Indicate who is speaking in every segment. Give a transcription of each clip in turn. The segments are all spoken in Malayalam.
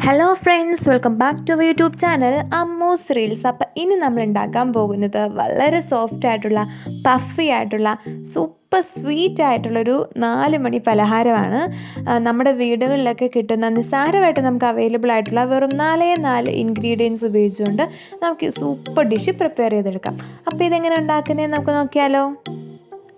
Speaker 1: Hello friends, welcome back to our YouTube channel Ammu's reels. അപ്പോൾ ഇനി നമ്മൾ ഉണ്ടാക്കാൻ പോകുന്നത് വളരെ സോഫ്റ്റ് ആയിട്ടുള്ള പഫി ആയിട്ടുള്ള സൂപ്പർ സ്വീറ്റ് ആയിട്ടുള്ളൊരു 4 മണി പലഹാരമാണ്. നമ്മുടെ വീടുകളിലൊക്കെ കിട്ടുന്ന നിസ്സാരമായിട്ട് നമുക്ക് അവൈലബിൾ ആയിട്ടുള്ള വെറും 4 ഇൻഗ്രീഡിയൻസ് ഉപയോഗിച്ചുകൊണ്ട് നമുക്ക് സൂപ്പർ ഡിഷ് പ്രിപ്പയർ ചെയ്തെടുക്കാം. അപ്പോൾ ഇതെങ്ങനെ ഉണ്ടാക്കുന്നതെന്ന് നമുക്ക് നോക്കിയാലോ.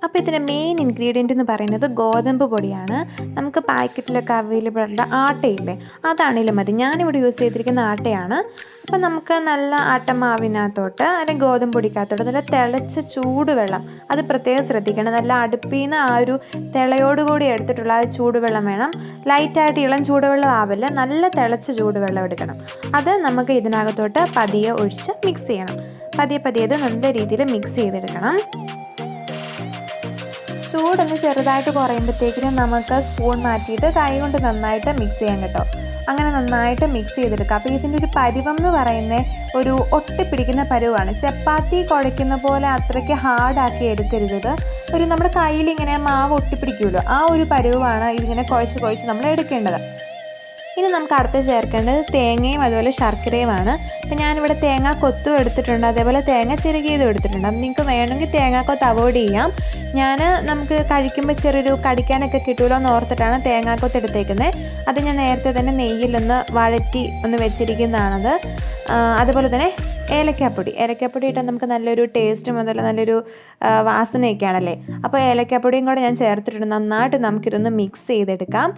Speaker 1: അപ്പോൾ ഇതിൻ്റെ മെയിൻ ഇൻഗ്രീഡിയൻ്റ് എന്ന് പറയുന്നത് ഗോതമ്പ് പൊടിയാണ്. നമുക്ക് പാക്കറ്റിലൊക്കെ അവൈലബിൾ ആയിട്ടുള്ള ആട്ടയില്ലേ, അതാണെങ്കിലും മതി. ഞാനിവിടെ യൂസ് ചെയ്തിരിക്കുന്ന ആട്ടയാണ്. അപ്പോൾ നമുക്ക് നല്ല ആട്ടമാവിനകത്തോട്ട് അല്ലെങ്കിൽ ഗോതമ്പ് പൊടിക്കകത്തോട്ട് നല്ല തിളച്ച ചൂടുവെള്ളം, അത് പ്രത്യേകം ശ്രദ്ധിക്കണം. നല്ല അടുപ്പിൽ നിന്ന് ആ ഒരു തിളയോടുകൂടി എടുത്തിട്ടുള്ള ആ ചൂടുവെള്ളം വേണം. ലൈറ്റായിട്ട് ഇളം ചൂടുവെള്ളം ആവില്ല, നല്ല തിളച്ച ചൂടുവെള്ളം എടുക്കണം. അത് നമുക്ക് ഇതിനകത്തോട്ട് പതിയെ ഒഴിച്ച് മിക്സ് ചെയ്യണം. പതിയെ അത് നല്ല രീതിയിൽ മിക്സ് ചെയ്തെടുക്കണം. ചൂടൊന്ന് ചെറുതായിട്ട് കുറയുമ്പോഴത്തേക്കിനും നമുക്ക് സ്പൂൺ മാറ്റിയിട്ട് കൈ കൊണ്ട് നന്നായിട്ട് മിക്സ് ചെയ്യാൻ കേട്ടോ. അങ്ങനെ നന്നായിട്ട് മിക്സ് ചെയ്തെടുക്കുക. അപ്പോൾ ഇതിൻ്റെ ഒരു പരുവം എന്ന് പറയുന്നത് ഒരു ഒട്ടിപ്പിടിക്കുന്ന പരുവാണ്. ചപ്പാത്തി കുഴയ്ക്കുന്ന പോലെ അത്രയ്ക്ക് ഹാർഡാക്കി എടുക്കരുത്. ഒരു നമ്മുടെ കയ്യിൽ ഇങ്ങനെ മാവ് ഒട്ടിപ്പിടിക്കുമല്ലോ, ആ ഒരു പരുവാണ് ഇതിങ്ങനെ കുഴച്ച് നമ്മൾ എടുക്കേണ്ടത്. ഇനി നമുക്ക് അടുത്ത് ചേർക്കേണ്ടത് തേങ്ങയും അതുപോലെ ശർക്കരയുമാണ്. അപ്പോൾ ഞാനിവിടെ തേങ്ങ കൊത്തും എടുത്തിട്ടുണ്ട്, അതേപോലെ തേങ്ങ ചിരകിയതും എടുത്തിട്ടുണ്ട്. അപ്പം നിങ്ങൾക്ക് വേണമെങ്കിൽ തേങ്ങാക്കൊത്ത് അവോയ്ഡ് ചെയ്യാം. നമുക്ക് കഴിക്കുമ്പോൾ ചെറിയൊരു കടിക്കാനൊക്കെ കിട്ടുമല്ലോ എന്ന് ഓർത്തിട്ടാണ് തേങ്ങാക്കൊത്ത് എടുത്തേക്കുന്നത്. അത് ഞാൻ നേരത്തെ തന്നെ നെയ്യിലൊന്ന് വഴറ്റി ഒന്ന് വെച്ചിരിക്കുന്നതാണത്. അതുപോലെ തന്നെ ഏലക്കാപ്പൊടി ഇട്ടാൽ നമുക്ക് നല്ലൊരു ടേസ്റ്റും അതുപോലെ നല്ലൊരു വാസനയൊക്കെയാണല്ലേ. അപ്പോൾ ഏലക്കാപ്പൊടിയും കൂടെ ഞാൻ ചേർത്തിട്ടുണ്ട്. നന്നായിട്ട് നമുക്കിതൊന്ന് മിക്സ് ചെയ്തെടുക്കാം.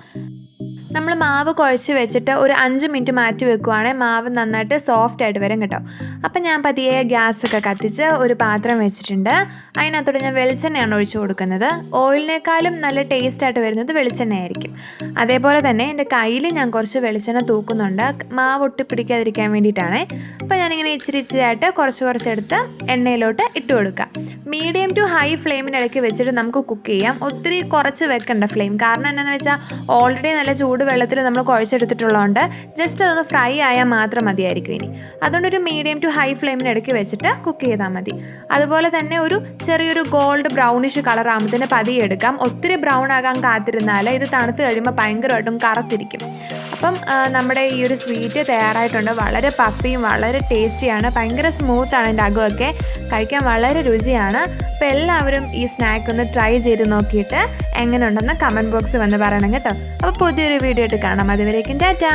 Speaker 1: നമ്മൾ മാവ് കുഴച്ച് വെച്ചിട്ട് ഒരു 5 മിനിറ്റ് മാറ്റി വെക്കുവാണെങ്കിൽ മാവ് നന്നായിട്ട് സോഫ്റ്റ് ആയിട്ട് വരും കേട്ടോ. അപ്പം ഞാൻ പതിയെ ഗ്യാസൊക്കെ കത്തിച്ച് ഒരു പാത്രം വെച്ചിട്ടുണ്ട്. അതിനകത്തോട്ട് ഞാൻ വെളിച്ചെണ്ണയാണ് ഒഴിച്ചു കൊടുക്കുന്നത്. ഓയിലിനേക്കാളും നല്ല ടേസ്റ്റായിട്ട് വരുന്നത് വെളിച്ചെണ്ണയായിരിക്കും. അതേപോലെ തന്നെ എൻ്റെ കയ്യിൽ ഞാൻ കുറച്ച് വെളിച്ചെണ്ണ തൂക്കുന്നുണ്ട്, മാവ് ഒട്ടിപ്പിടിക്കാതിരിക്കാൻ വേണ്ടിയിട്ടാണ്. അപ്പോൾ ഞാനിങ്ങനെ ഇച്ചിരിയായിട്ട് കുറച്ചെടുത്ത് എണ്ണയിലോട്ട് ഇട്ട് കൊടുക്കുക. മീഡിയം ടു ഹൈ ഫ്ലെയിമിനിടയ്ക്ക് വെച്ചിട്ട് നമുക്ക് കുക്ക് ചെയ്യാം. ഒത്തിരി കുറച്ച് വെക്കണ്ട ഫ്ലെയിം. കാരണം എന്താണെന്ന് വെച്ചാൽ ഓൾറെഡി നല്ല ചൂടുവെള്ളത്തിൽ നമ്മൾ കുഴച്ചെടുത്തിട്ടുള്ളതുകൊണ്ട് ജസ്റ്റ് അതൊന്ന് ഫ്രൈ ആയാൽ മാത്രം മതിയായിരിക്കും. ഇനി അതുകൊണ്ടൊരു മീഡിയം ടു ഹൈ ഫ്ലെയിമിനിടയ്ക്ക് വെച്ചിട്ട് കുക്ക് ചെയ്താൽ മതി. അതുപോലെ തന്നെ ഒരു ചെറിയൊരു ഗോൾഡ് ബ്രൗണിഷ് കളർ ആകുമ്പോഴത്തേന് പതിയെ എടുക്കാം. ഒത്തിരി ബ്രൗൺ ആകാൻ കാത്തിരുന്നാൽ ഇത് തണുത്ത് കഴിയുമ്പോൾ ഭയങ്കരമായിട്ടും കറുത്തിരിക്കും. അപ്പം നമ്മുടെ ഈ ഒരു സ്വീറ്റ് തയ്യാറായിട്ടുണ്ട്. വളരെ പഫിയും വളരെ ടേസ്റ്റിയാണ്, ഭയങ്കര സ്മൂത്താണ് എൻ്റെ അകമൊക്കെ, കഴിക്കാൻ വളരെ രുചിയാണ്. അപ്പോൾ എല്ലാവരും ഈ സ്നാക്ക് ഒന്ന് ട്രൈ ചെയ്ത് നോക്കിയിട്ട് എങ്ങനെ ഉണ്ടെന്ന് കമൻറ്റ് ബോക്സിൽ വന്ന് പറയണം കേട്ടോ. അപ്പോൾ പുതിയൊരു വീഡിയോ ആയിട്ട് കാണാം. അതുവരേക്കും ടാറ്റാ.